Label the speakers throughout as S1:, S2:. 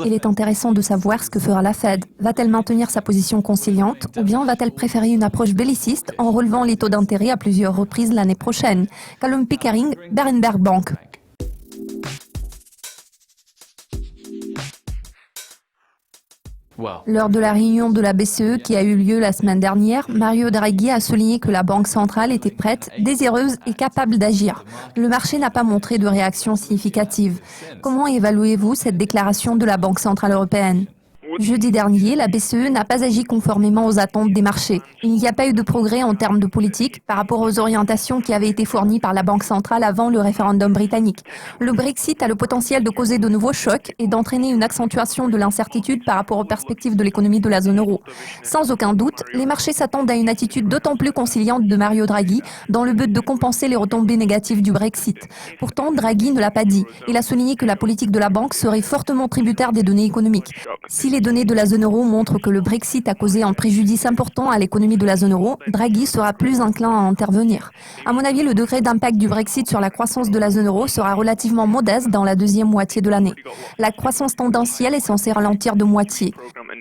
S1: Il est intéressant de savoir ce que fera la Fed. Va-t-elle maintenir sa position conciliante ou bien va-t-elle préférer une approche belliciste en relevant les taux d'intérêt à plusieurs reprises l'année prochaine? Callum Pickering, Berenberg Bank. Lors de la réunion de la BCE qui a eu lieu la semaine dernière, Mario Draghi a souligné que la Banque centrale était prête, désireuse et capable d'agir. Le marché n'a pas montré de réaction significative. Comment évaluez-vous cette déclaration de la Banque centrale européenne ? Jeudi dernier, la BCE n'a pas agi conformément aux attentes des marchés. Il n'y a pas eu de progrès en termes de politique par rapport aux orientations qui avaient été fournies par la Banque centrale avant le référendum britannique. Le Brexit a le potentiel de causer de nouveaux chocs et d'entraîner une accentuation de l'incertitude par rapport aux perspectives de l'économie de la zone euro. Sans aucun doute, les marchés s'attendent à une attitude d'autant plus conciliante de Mario Draghi dans le but de compenser les retombées négatives du Brexit. Pourtant, Draghi ne l'a pas dit. Il a souligné que la politique de la banque serait fortement tributaire des données économiques. Si les données de la zone euro montrent que le Brexit a causé un préjudice important à l'économie de la zone euro, Draghi sera plus enclin à intervenir. À mon avis, le degré d'impact du Brexit sur la croissance de la zone euro sera relativement modeste dans la deuxième moitié de l'année. La croissance tendancielle est censée ralentir de moitié.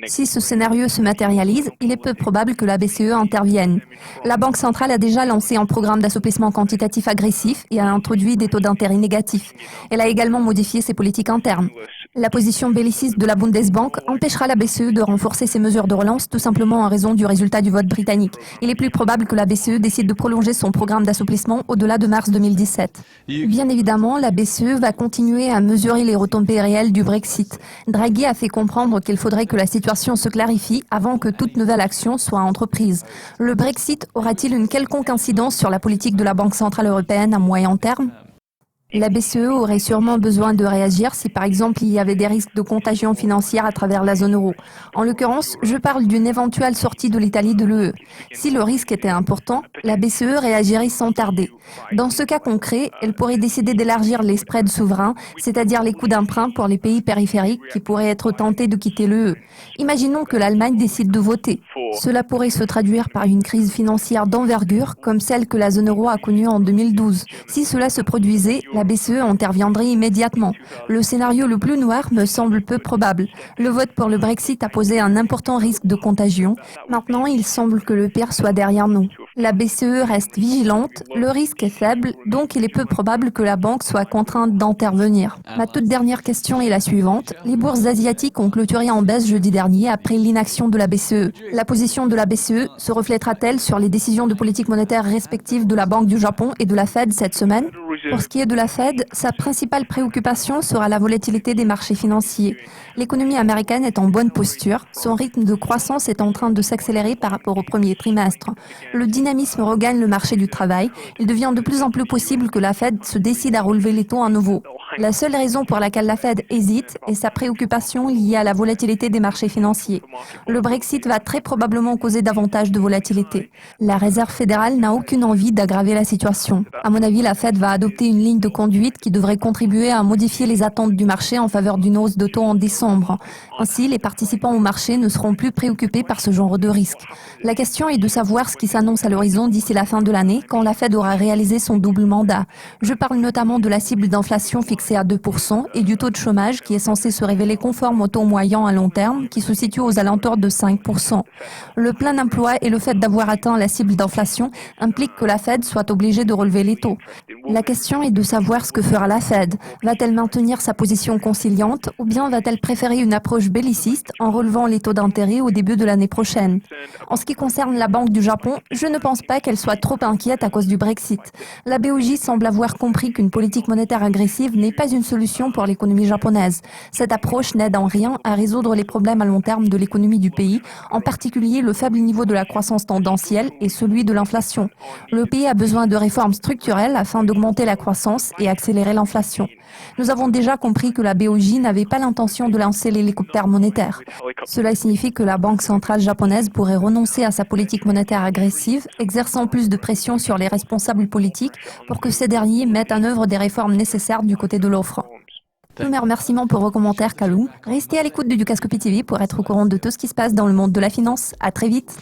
S1: Si ce scénario se matérialise, il est peu probable que la BCE intervienne. La Banque centrale a déjà lancé un programme d'assouplissement quantitatif agressif et a introduit des taux d'intérêt négatifs. Elle a également modifié ses politiques internes. La position belliciste de la Bundesbank empêchera la BCE de renforcer ses mesures de relance tout simplement en raison du résultat du vote britannique. Il est plus probable que la BCE décide de prolonger son programme d'assouplissement au-delà de mars 2017. Bien évidemment, la BCE va continuer à mesurer les retombées réelles du Brexit. Draghi a fait comprendre qu'il faudrait que la situation se clarifie avant que toute nouvelle action soit entreprise. Le Brexit aura-t-il une quelconque incidence sur la politique de la Banque centrale européenne à moyen terme ? La BCE aurait sûrement besoin de réagir si par exemple il y avait des risques de contagion financière à travers la zone euro. En l'occurrence, je parle d'une éventuelle sortie de l'Italie de l'UE. Si le risque était important, la BCE réagirait sans tarder. Dans ce cas concret, elle pourrait décider d'élargir les spreads souverains, c'est-à-dire les coûts d'emprunt pour les pays périphériques qui pourraient être tentés de quitter l'UE. Imaginons que l'Allemagne décide de voter. Cela pourrait se traduire par une crise financière d'envergure comme celle que la zone euro a connue en 2012. Si cela se produisait, la BCE interviendrait immédiatement. Le scénario le plus noir me semble peu probable. Le vote pour le Brexit a posé un important risque de contagion. Maintenant, il semble que le pire soit derrière nous. La BCE reste vigilante, le risque est faible, donc il est peu probable que la banque soit contrainte d'intervenir. Ma toute dernière question est la suivante. Les bourses asiatiques ont clôturé en baisse jeudi dernier après l'inaction de la BCE. La position de la BCE se reflètera-t-elle sur les décisions de politique monétaire respectives de la Banque du Japon et de la Fed cette semaine ? Pour ce qui est de la Fed, sa principale préoccupation sera la volatilité des marchés financiers. L'économie américaine est en bonne posture, son rythme de croissance est en train de s'accélérer par rapport au premier trimestre. Le dynamisme regagne le marché du travail, il devient de plus en plus possible que la Fed se décide à relever les taux à nouveau. La seule raison pour laquelle la Fed hésite est sa préoccupation liée à la volatilité des marchés financiers. Le Brexit va très probablement causer davantage de volatilité. La Réserve fédérale n'a aucune envie d'aggraver la situation. À mon avis, la Fed va adopter une ligne de conduite qui devrait contribuer à modifier les attentes du marché en faveur d'une hausse de taux en décembre. Ainsi, les participants au marché ne seront plus préoccupés par ce genre de risque. La question est de savoir ce qui s'annonce à l'horizon d'ici la fin de l'année, quand la Fed aura réalisé son double mandat. Je parle notamment de la cible d'inflation fixée à 2% et du taux de chômage qui est censé se révéler conforme au taux moyen à long terme qui se situe aux alentours de 5%. Le plein d'emploi et le fait d'avoir atteint la cible d'inflation impliquent que la Fed soit obligée de relever les taux. La question est de savoir ce que fera la Fed. Va-t-elle maintenir sa position conciliante ou bien va-t-elle préférer une approche belliciste en relevant les taux d'intérêt au début de l'année prochaine? En ce qui concerne la Banque du Japon, je ne pense pas qu'elle soit trop inquiète à cause du Brexit. La BOJ semble avoir compris qu'une politique monétaire agressive n'est pas une solution pour l'économie japonaise. Cette approche n'aide en rien à résoudre les problèmes à long terme de l'économie du pays, en particulier le faible niveau de la croissance tendancielle et celui de l'inflation. Le pays a besoin de réformes structurelles afin d'augmenter la croissance et accélérer l'inflation. Nous avons déjà compris que la BOJ n'avait pas l'intention de lancer l'hélicoptère monétaire. Cela signifie que la Banque centrale japonaise pourrait renoncer à sa politique monétaire agressive, exerçant plus de pression sur les responsables politiques pour que ces derniers mettent en œuvre des réformes nécessaires du côté de l'offre. Tous mes remerciements pour vos commentaires, Callum. Restez à l'écoute de Dukascopy TV pour être au courant de tout ce qui se passe dans le monde de la finance. À très vite.